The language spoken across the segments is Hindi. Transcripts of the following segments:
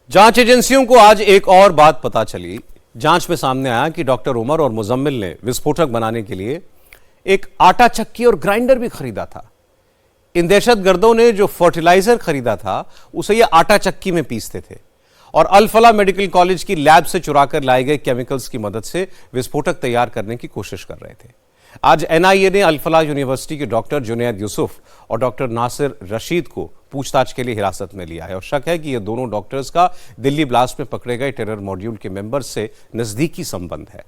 जांच एजेंसियों को आज एक और बात पता चली। जांच में सामने आया कि डॉक्टर उमर और मुजम्मिल ने विस्फोटक बनाने के लिए एक आटा चक्की और ग्राइंडर भी खरीदा था। इन दहशतगर्दों ने जो फर्टिलाइजर खरीदा था उसे ये आटा चक्की में पीसते थे और अल-फलाह मेडिकल कॉलेज की लैब से चुराकर लाए गए केमिकल्स की मदद से विस्फोटक तैयार करने की कोशिश कर रहे थे। आज एनआईए ने अल-फलाह यूनिवर्सिटी के डॉक्टर जुनैद यूसुफ और डॉक्टर नासिर रशीद को पूछताछ के लिए हिरासत में लिया है और शक है कि ये दोनों डॉक्टर्स का दिल्ली ब्लास्ट में पकड़े गए टेरर मॉड्यूल के मेंबर्स से नजदीकी संबंध है।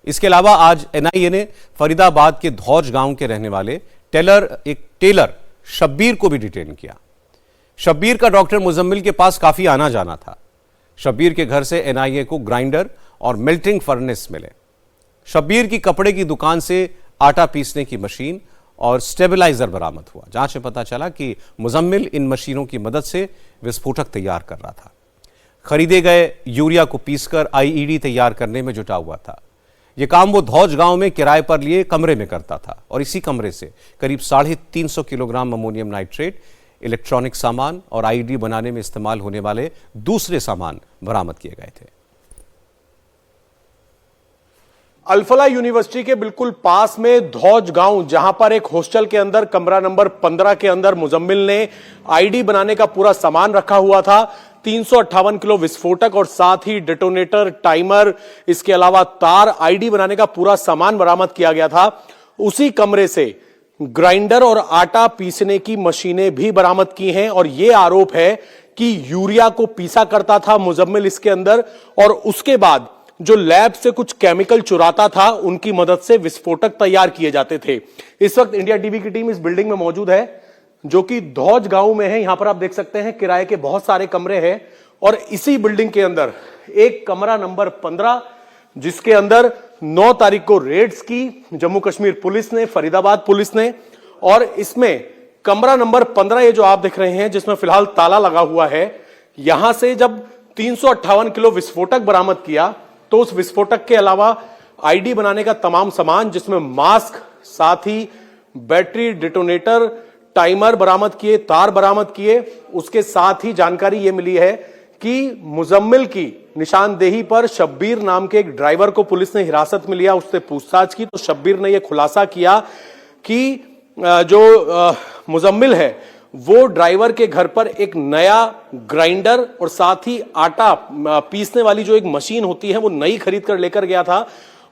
इसके अलावा आज एनआईए ने फरीदाबाद के धौज गांव के रहने वाले एक टेलर शब्बीर को भी डिटेन किया। शब्बीर का डॉक्टर मुजम्मिल के पास काफी आना जाना था। शब्बीर के घर से एनआईए को ग्राइंडर और मेल्टिंग फर्नेस मिले। शब्बीर की कपड़े की दुकान से आटा पीसने की मशीन और स्टेबलाइजर बरामद हुआ। जांच में पता चला कि मुजम्मिल इन मशीनों की मदद से विस्फोटक तैयार कर रहा था। खरीदे गए यूरिया को पीसकर आईईडी तैयार करने में जुटा हुआ था। यह काम वो धौज गांव में किराए पर लिए कमरे में करता था और इसी कमरे से करीब 350 किलोग्राम अमोनियम नाइट्रेट, इलेक्ट्रॉनिक सामान और आईईडी बनाने में इस्तेमाल होने वाले दूसरे सामान बरामद किए गए थे। अल-फलाह यूनिवर्सिटी के बिल्कुल पास में धौज गांव, जहां पर एक हॉस्टल के अंदर कमरा नंबर 15 के अंदर मुजम्मिल ने आईडी बनाने का पूरा सामान रखा हुआ था। 358 किलो विस्फोटक और साथ ही डेटोनेटर, टाइमर, इसके अलावा तार, आईडी बनाने का पूरा सामान बरामद किया गया था। उसी कमरे से ग्राइंडर और आटा पीसने की मशीनें भी बरामद की हैं और यह आरोप है कि यूरिया को पीसा करता था मुजम्मिल इसके अंदर और उसके बाद जो लैब से कुछ केमिकल चुराता था उनकी मदद से विस्फोटक तैयार किए जाते थे। इस वक्त इंडिया टीवी की टीम इस बिल्डिंग में मौजूद है जो कि धौज गांव में है। यहां पर आप देख सकते हैं किराए के बहुत सारे कमरे हैं और इसी बिल्डिंग के अंदर एक कमरा नंबर 15 जिसके अंदर 9 तारीख को रेड्स की जम्मू कश्मीर पुलिस ने, फरीदाबाद पुलिस ने, और इसमें कमरा नंबर 15 ये जो आप देख रहे हैं जिसमें फिलहाल ताला लगा हुआ है, यहां से जब 358 किलो विस्फोटक बरामद किया तो उस विस्फोटक के अलावा आईडी बनाने का तमाम सामान जिसमें मास्क, साथ ही बैटरी, डेटोनेटर, टाइमर बरामद किए, तार बरामद किए। उसके साथ ही जानकारी यह मिली है कि मुजम्मिल की निशानदेही पर शब्बीर नाम के एक ड्राइवर को पुलिस ने हिरासत में लिया। उससे पूछताछ की तो शब्बीर ने यह खुलासा किया कि जो मुजम्मिल है वो ड्राइवर के घर पर एक नया ग्राइंडर और साथ ही आटा पीसने वाली जो एक मशीन होती है वो नई खरीद कर लेकर गया था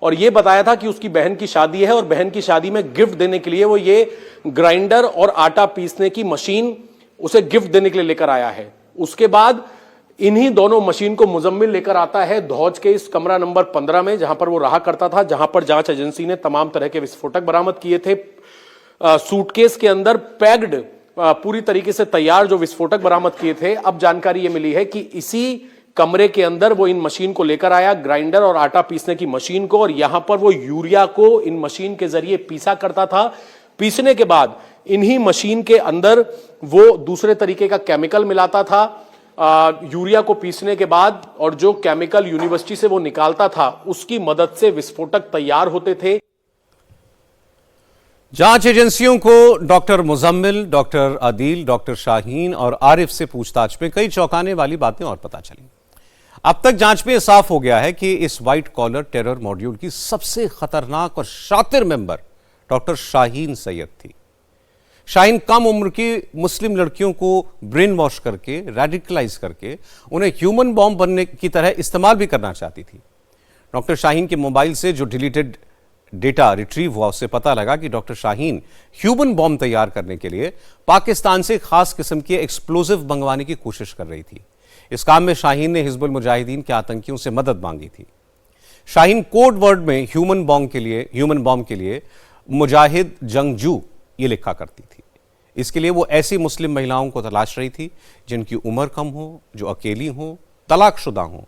और ये बताया था कि उसकी बहन की शादी है और बहन की शादी में गिफ्ट देने के लिए वो ये ग्राइंडर और आटा पीसने की मशीन उसे गिफ्ट देने के लिए लेकर आया है। उसके बाद इन्हीं दोनों मशीन को मुजम्मिल लेकर आता है धौज के इस कमरा नंबर 15 में जहां पर वो रहा करता था, जहां पर जांच एजेंसी ने तमाम तरह के विस्फोटक बरामद किए थे। सूटकेस के अंदर पैक्ड पूरी तरीके से तैयार जो विस्फोटक बरामद किए थे। अब जानकारी यह मिली है कि इसी कमरे के अंदर वो इन मशीन को लेकर आया, ग्राइंडर और आटा पीसने की मशीन को, और यहां पर वो यूरिया को इन मशीन के जरिए पीसा करता था। पीसने के बाद इन्हीं मशीन के अंदर वो दूसरे तरीके का केमिकल मिलाता था यूरिया को पीसने के बाद, और जो केमिकल यूनिवर्सिटी से वो निकालता था उसकी मदद से विस्फोटक तैयार होते थे। जांच एजेंसियों को doctor Muzammil, doctor Adil, doctor Shaheen और आरिफ से पूछताछ में कई चौंकाने वाली बातें और पता चली। अब तक जांच में साफ हो गया है कि इस व्हाइट कॉलर टेरर मॉड्यूल की सबसे खतरनाक और शातिर मेंबर डॉक्टर शाहीन सैयद थी। शाहीन कम उम्र की मुस्लिम लड़कियों को ब्रेन वॉश करके, रेडिकलाइज करके उन्हें ह्यूमन बॉम्ब बनने की तरह इस्तेमाल भी करना चाहती थी। डॉक्टर शाहीन के मोबाइल से जो डिलीटेड डेटा रिट्रीव हुआ उससे पता लगा कि डॉक्टर शाहीन ह्यूमन बॉम्ब तैयार करने के लिए पाकिस्तान से खास किस्म के एक्सप्लोजिव मंगवाने की कोशिश कर रही थी। इस काम में शाहीन ने हिजबुल मुजाहिदीन के आतंकियों से मदद मांगी थी। शाहीन कोड वर्ड में ह्यूमन बॉम्ब के लिए मुजाहिद जंगजू ये लिखा करती थी। इसके लिए वो ऐसी मुस्लिम महिलाओं को तलाश रही थी जिनकी उम्र कम हो, जो अकेली हो, तलाकशुदा हो।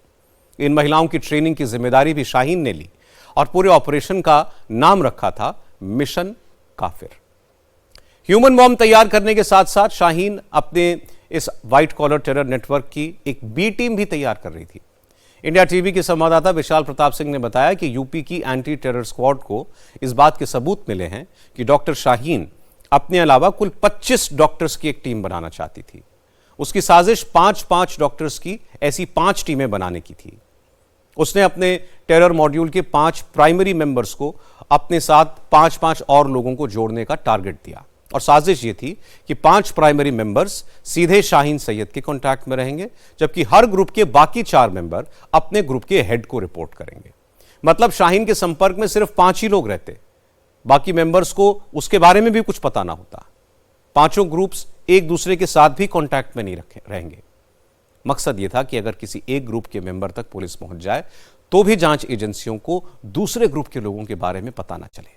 इन महिलाओं की ट्रेनिंग की जिम्मेदारी भी शाहीन ने ली और पूरे ऑपरेशन का नाम रखा था मिशन काफिर। ह्यूमन बॉम्ब तैयार करने के साथ साथ शाहीन अपने इस व्हाइट कॉलर टेरर नेटवर्क की एक बी टीम भी तैयार कर रही थी। इंडिया टीवी के संवाददाता विशाल प्रताप सिंह ने बताया कि यूपी की एंटी टेरर स्क्वाड को इस बात के सबूत मिले हैं कि डॉक्टर शाहीन अपने अलावा कुल 25 डॉक्टर्स की एक टीम बनाना चाहती थी। उसकी साजिश 5-5 डॉक्टर्स की ऐसी 5 टीमें बनाने की थी। उसने अपने टेरर मॉड्यूल के 5 प्राइमरी मेंबर्स को अपने साथ 5-5 और लोगों को जोड़ने का टारगेट दिया और साजिश ये थी कि 5 प्राइमरी मेंबर्स सीधे शाहीन सैयद के कांटेक्ट में रहेंगे, जबकि हर ग्रुप के बाकी 4 मेंबर अपने ग्रुप के हेड को रिपोर्ट करेंगे। मतलब शाहीन के संपर्क में सिर्फ 5 ही लोग रहते, बाकी मेंबर्स को उसके बारे में भी कुछ पता ना होता। पांचों ग्रुप्स एक दूसरे के साथ भी कांटेक्ट में नहीं रहेंगे। मकसद यह था कि अगर किसी एक ग्रुप के मेंबर तक पुलिस पहुंच जाए तो भी जांच एजेंसियों को दूसरे ग्रुप के लोगों के बारे में पता ना चले।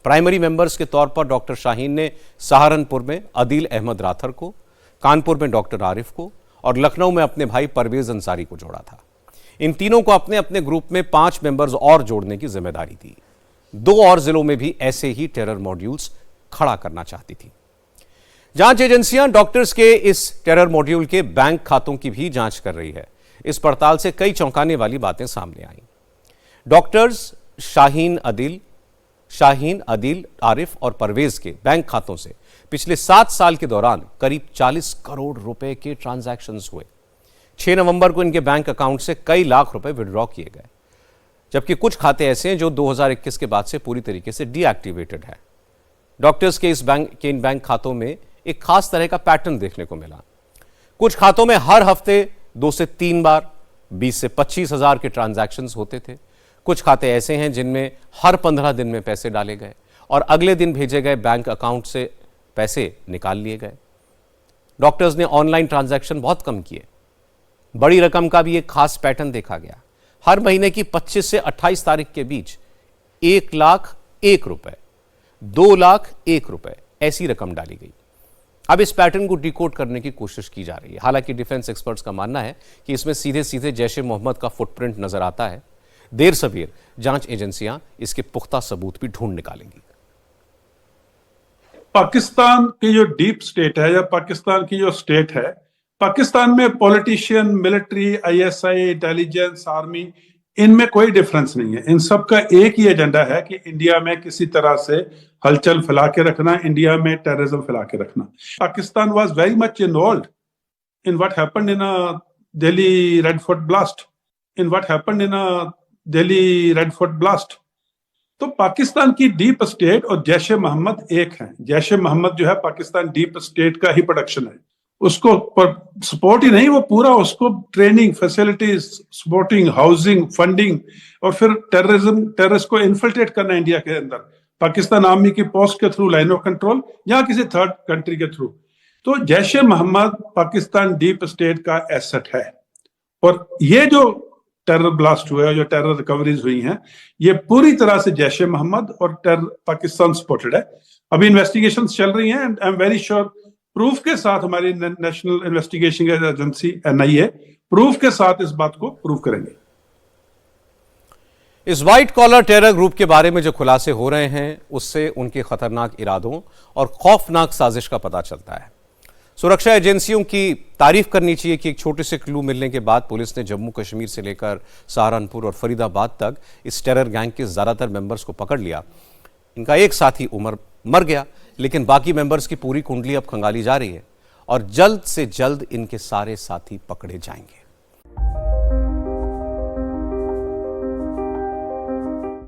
प्राइमरी मेंबर्स के तौर पर डॉक्टर शाहीन ने सहारनपुर में अदील अहमद राथर को, कानपुर में डॉक्टर आरिफ को और लखनऊ में अपने भाई परवेज अंसारी को जोड़ा था। इन तीनों को अपने अपने ग्रुप में 5 मेंबर्स और जोड़ने की जिम्मेदारी दी। 2 और जिलों में भी ऐसे ही टेरर मॉड्यूल्स खड़ा करना चाहती थी। जांच एजेंसियां डॉक्टर्स के इस टेरर मॉड्यूल के बैंक खातों की भी जांच कर रही है। इस पड़ताल से कई चौंकाने वाली बातें सामने आई। डॉक्टर्स शाहीन, अदील, आरिफ और परवेज के बैंक खातों से पिछले 7 साल के दौरान करीब 40 करोड़ रुपए के ट्रांजैक्शंस हुए। 6 नवंबर को इनके बैंक अकाउंट से कई लाख रुपए विड्रॉ किए गए, जबकि कुछ खाते ऐसे हैं जो 2021 के बाद से पूरी तरीके से डीएक्टिवेटेड है। डॉक्टर्स के इन बैंक खातों में एक खास तरह का पैटर्न देखने को मिला। कुछ खातों में हर हफ्ते 2 से 3 बार 20 से 25 हजार के ट्रांजैक्शंस होते थे। कुछ खाते ऐसे हैं जिनमें हर 15 दिन में पैसे डाले गए और अगले दिन भेजे गए बैंक अकाउंट से पैसे निकाल लिए गए। डॉक्टर्स ने ऑनलाइन ट्रांजैक्शन बहुत कम किए। बड़ी रकम का भी एक खास पैटर्न देखा गया। हर महीने की 25 से 28 तारीख के बीच 1,01,000 रुपए, 2,01,000 रुपए ऐसी रकम डाली गई। अब इस पैटर्न को डिकोड करने की कोशिश की जा रही है। हालांकि डिफेंस एक्सपर्ट्स का मानना है कि इसमें सीधे सीधे जैश-ए मोहम्मद का फुटप्रिंट नजर आता है। देर सवेर जांच एजेंसियां इसके पुख्ता सबूत भी ढूंढ निकालेंगी। पाकिस्तान की जो डीप स्टेट है या पाकिस्तान की जो स्टेट है, पाकिस्तान में politician, military, ISI, intelligence, army, इनमें कोई डिफरेंस नहीं है। इन सब का एक ही एजेंडा है कि इंडिया में किसी तरह से हलचल फैला के रखना, इंडिया में टेररिज्म फैला के रखना। Pakistan was very much involved in what happened in Delhi red fort blast. तो पाकिस्तान की डीप स्टेट और जैश ए मोहम्मद एक है। जैश ए मोहम्मद जो है पाकिस्तान डीप स्टेट का ही प्रोडक्शन है। उसको सपोर्ट ही नहीं, वो पूरा उसको training, facilities, supporting, housing, funding और फिर टेररिस्ट को इन्फिल्ट्रेट करना इंडिया के अंदर, पाकिस्तान आर्मी की पोस्ट के थ्रू, लाइन ऑफ कंट्रोल या किसी थर्ड कंट्री के थ्रू। तो जैश ए मोहम्मद पाकिस्तान डीप स्टेट का एसेट है। और ये जो टेरर ब्लास्ट हुआ है, जो टेरर रिकवरीज हुई हैं, ये पूरी तरह से जैश ए मोहम्मद और टेरर पाकिस्तान सपोर्टेड है। अभी इन्वेस्टिगेशन चल रही हैं and I am very sure proof के साथ हमारी national investigation agency NIA proof के साथ इस बात को प्रूव करेंगे। इस व्हाइट कॉलर टेरर ग्रुप के बारे में जो खुलासे हो रहे हैं, उससे उनके खतरनाक इरादों और खौफनाक साजिश का पता चलता है। सुरक्षा एजेंसियों की तारीफ करनी चाहिए कि एक छोटे से क्लू मिलने के बाद पुलिस ने जम्मू कश्मीर से लेकर सहारनपुर और फरीदाबाद तक इस टेरर गैंग के ज्यादातर मेंबर्स को पकड़ लिया। इनका एक साथी उमर मर गया, लेकिन बाकी मेंबर्स की पूरी कुंडली अब खंगाली जा रही है और जल्द से जल्द इनके सारे साथी पकड़े जाएंगे।